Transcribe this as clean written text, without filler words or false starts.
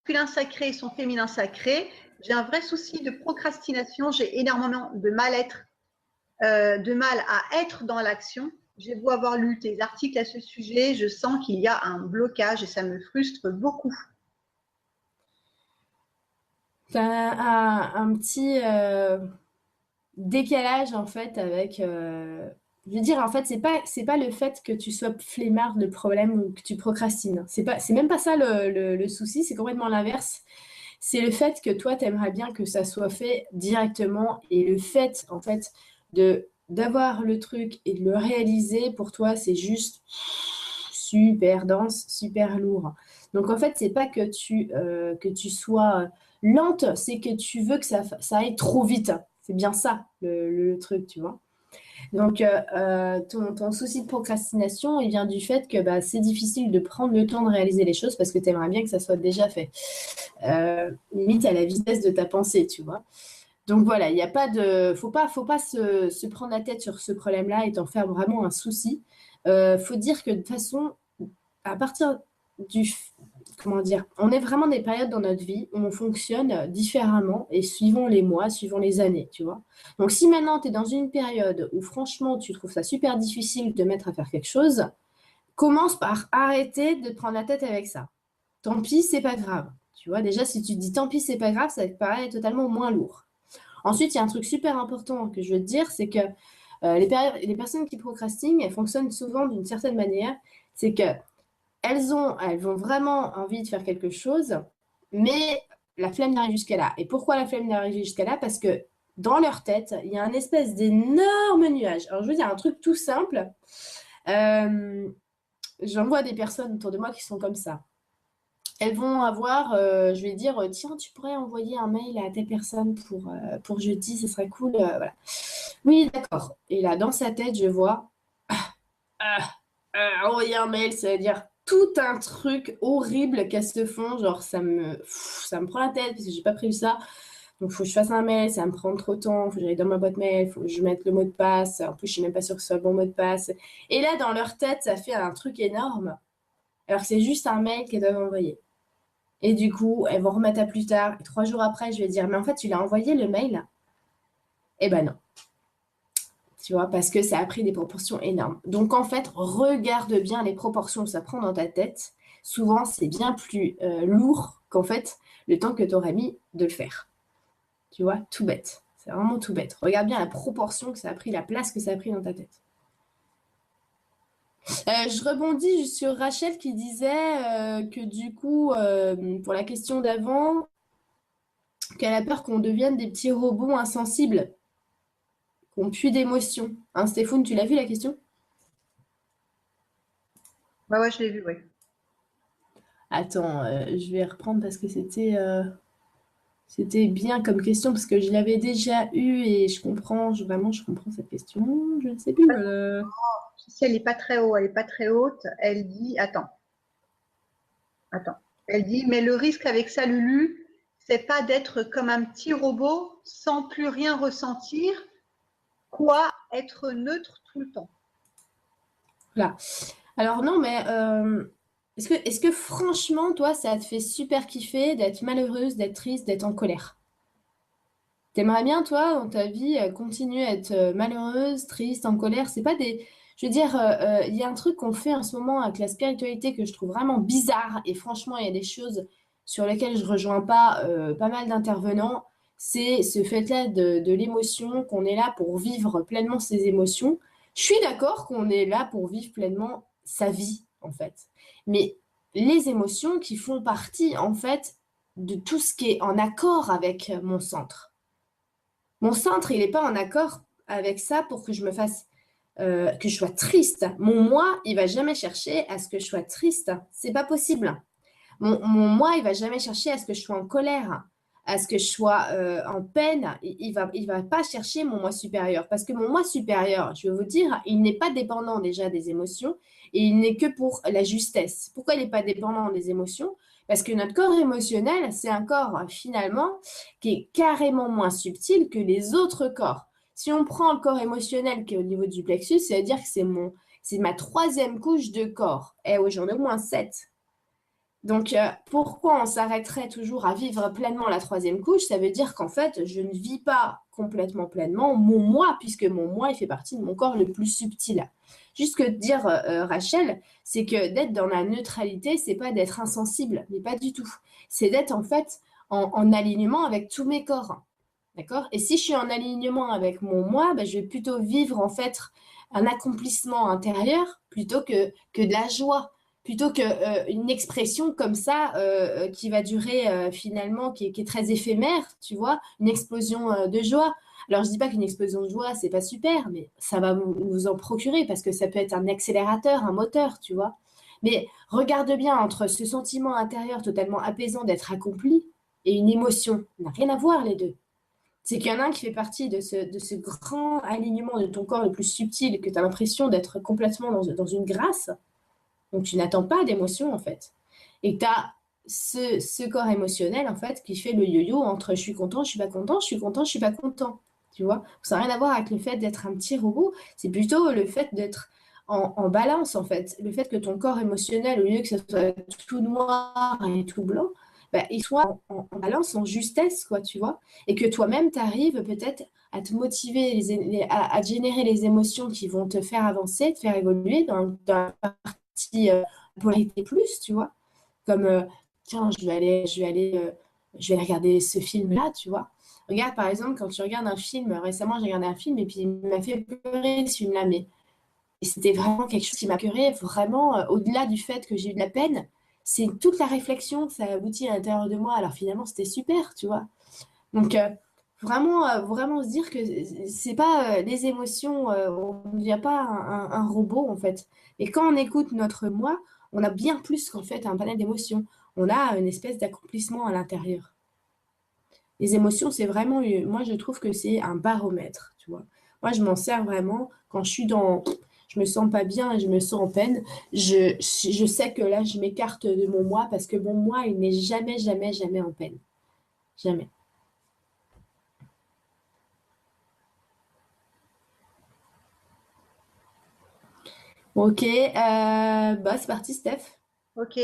masculin sacré et son féminin sacré, j'ai un vrai souci de procrastination, j'ai énormément de mal-être, de mal à être dans l'action. J'ai beau avoir lu tes articles à ce sujet, je sens qu'il y a un blocage et ça me frustre beaucoup. Tu as un petit décalage en fait avec. Je veux dire, en fait, c'est pas le fait que tu sois flemmard le problème ou que tu procrastines. C'est même pas ça le souci, c'est complètement l'inverse. C'est le fait que toi, tu aimerais bien que ça soit fait directement et le fait, en fait, d'avoir le truc et de le réaliser, pour toi, c'est juste super dense, super lourd. Donc, en fait, c'est pas que tu sois lente, c'est que tu veux que ça aille trop vite. C'est bien ça, le truc, tu vois. Donc, ton souci de procrastination, il vient du fait que bah, c'est difficile de prendre le temps de réaliser les choses parce que tu aimerais bien que ça soit déjà fait. Limite à la vitesse de ta pensée, tu vois. Donc voilà, il n'y a pas de, faut pas se prendre la tête sur ce problème-là et t'en faire vraiment un souci. Faut dire que de toute façon, à partir du, comment dire, on est vraiment des périodes dans notre vie où on fonctionne différemment et suivant les mois, suivant les années, tu vois. Donc si maintenant tu es dans une période où franchement tu trouves ça super difficile de te mettre à faire quelque chose, commence par arrêter de te prendre la tête avec ça. Tant pis, c'est pas grave. Tu vois, déjà, si tu te dis tant pis, c'est pas grave, ça te paraît totalement moins lourd. Ensuite, il y a un truc super important que je veux te dire, c'est que les personnes qui procrastinent, elles fonctionnent souvent d'une certaine manière. C'est que elles vont vraiment envie de faire quelque chose, mais la flemme n'arrive jusqu'à là. Et pourquoi la flemme n'arrive jusqu'à là? Parce que dans leur tête, il y a un espèce d'énorme nuage. Alors, je veux dire un truc tout simple. Euh, J'en vois des personnes autour de moi qui sont comme ça. Elles vont avoir, je vais dire, tiens, tu pourrais envoyer un mail à telle personne pour jeudi, ce serait cool. Voilà. Oui, d'accord. Et là, dans sa tête, je vois, ah, envoyer un mail, ça veut dire tout un truc horrible qu'elles se font. Genre, ça me prend la tête parce que j'ai pas prévu ça. Donc, il faut que je fasse un mail, ça va me prendre trop de temps. Il faut que j'aille dans ma boîte mail, il faut que je mette le mot de passe. En plus, je suis même pas sûre que ce soit le bon mot de passe. Et là, dans leur tête, ça fait un truc énorme. Alors que c'est juste un mail qu'elles doivent envoyer. Et du coup, elles vont remettre à plus tard. Et 3 jours après, je vais dire, mais en fait, tu l'as envoyé le mail? Eh ben non. Tu vois, parce que ça a pris des proportions énormes. Donc, en fait, regarde bien les proportions que ça prend dans ta tête. Souvent, c'est bien plus lourd qu'en fait, le temps que tu aurais mis de le faire. Tu vois, tout bête. C'est vraiment tout bête. Regarde bien la proportion que ça a pris, la place que ça a pris dans ta tête. Je rebondis sur Rachel qui disait que du coup, pour la question d'avant, qu'elle a peur qu'on devienne des petits robots insensibles, qu'on pue d'émotions. Hein, Stéphane, tu l'as vu la question? Ouais, ouais, je l'ai vu, oui. Attends, je vais reprendre parce que c'était bien comme question, parce que je l'avais déjà eue et vraiment, je comprends cette question. Je ne sais plus. Si elle n'est pas très haut, elle n'est pas très haute, elle dit, attends, elle dit, mais le risque avec ça, Lulu, c'est pas d'être comme un petit robot sans plus rien ressentir, quoi, être neutre tout le temps. Voilà. Alors non, mais est-ce que franchement, toi, ça te fait super kiffer d'être malheureuse, d'être triste, d'être en colère? T'aimerais bien, toi, dans ta vie, continuer à être malheureuse, triste, en colère? C'est pas des... Je veux dire, il y a un truc qu'on fait en ce moment avec la spiritualité que je trouve vraiment bizarre. Et franchement, il y a des choses sur lesquelles je rejoins pas mal d'intervenants. C'est ce fait-là de l'émotion, qu'on est là pour vivre pleinement ses émotions. Je suis d'accord qu'on est là pour vivre pleinement sa vie, en fait. Mais les émotions qui font partie, en fait, de tout ce qui est en accord avec mon centre. Mon centre, il n'est pas en accord avec ça pour que je me fasse, que je sois triste. Mon moi, il va jamais chercher à ce que je sois triste. C'est pas possible. Mon moi, il va jamais chercher à ce que je sois en colère, à ce que je sois en peine. Il va pas chercher mon moi supérieur. Parce que mon moi supérieur, je vais vous dire, il n'est pas dépendant déjà des émotions et il n'est que pour la justesse. Pourquoi il n'est pas dépendant des émotions? Parce que notre corps émotionnel, c'est un corps finalement qui est carrément moins subtil que les autres corps. Si on prend le corps émotionnel qui est au niveau du plexus, c'est-à-dire que c'est ma troisième couche de corps. Eh oui, j'en ai au moins 7. Donc, pourquoi on s'arrêterait toujours à vivre pleinement la troisième couche? Ça veut dire qu'en fait, je ne vis pas complètement pleinement mon moi, puisque mon moi, il fait partie de mon corps le plus subtil. Juste que dire, Rachel, c'est que d'être dans la neutralité, c'est pas d'être insensible, mais pas du tout. C'est d'être en fait en alignement avec tous mes corps. D'accord? Et si je suis en alignement avec mon moi, ben, je vais plutôt vivre en fait un accomplissement intérieur plutôt que de la joie, plutôt qu'une expression comme ça qui va durer finalement, qui est très éphémère, tu vois, une explosion de joie. Alors je dis pas qu'une explosion de joie, c'est pas super, mais ça va vous en procurer parce que ça peut être un accélérateur, un moteur, tu vois. Mais regarde bien entre ce sentiment intérieur totalement apaisant d'être accompli et une émotion. Ça n'a rien à voir les deux. C'est qu'il y en a un qui fait partie de ce grand alignement de ton corps le plus subtil, que tu as l'impression d'être complètement dans une grâce, donc tu n'attends pas d'émotion en fait. Et tu as ce corps émotionnel en fait qui fait le yo-yo entre je suis content, je suis pas content, je suis content, je suis pas content. Tu vois, ça n'a rien à voir avec le fait d'être un petit robot, c'est plutôt le fait d'être en balance en fait. Le fait que ton corps émotionnel, au lieu que ce soit tout noir et tout blanc, bah, il soit en balance, en justesse, quoi, tu vois. Et que toi-même, tu arrives peut-être à te motiver, à générer les émotions qui vont te faire avancer, te faire évoluer dans la partie polarité plus, tu vois. Comme, tiens, je vais aller regarder ce film-là, tu vois. Regarde, par exemple, quand tu regardes un film, récemment, j'ai regardé un film et puis il m'a fait pleurer ce film-là, mais et c'était vraiment quelque chose qui m'a curé, vraiment, au-delà du fait que j'ai eu de la peine, c'est toute la réflexion que ça a abouti à l'intérieur de moi. Alors finalement, c'était super, tu vois. Donc, vraiment se dire que c'est pas les émotions, on ne devient pas un robot en fait. Et quand on écoute notre moi, on a bien plus qu'en fait un panel d'émotions. On a une espèce d'accomplissement à l'intérieur. Les émotions, c'est vraiment, moi je trouve que c'est un baromètre, tu vois. Moi, je m'en sers vraiment quand je me sens pas bien et je me sens en peine. Je sais que là, je m'écarte de mon moi parce que mon moi, il n'est jamais, jamais, jamais en peine. Jamais. Ok, bah c'est parti, Steph. Ok.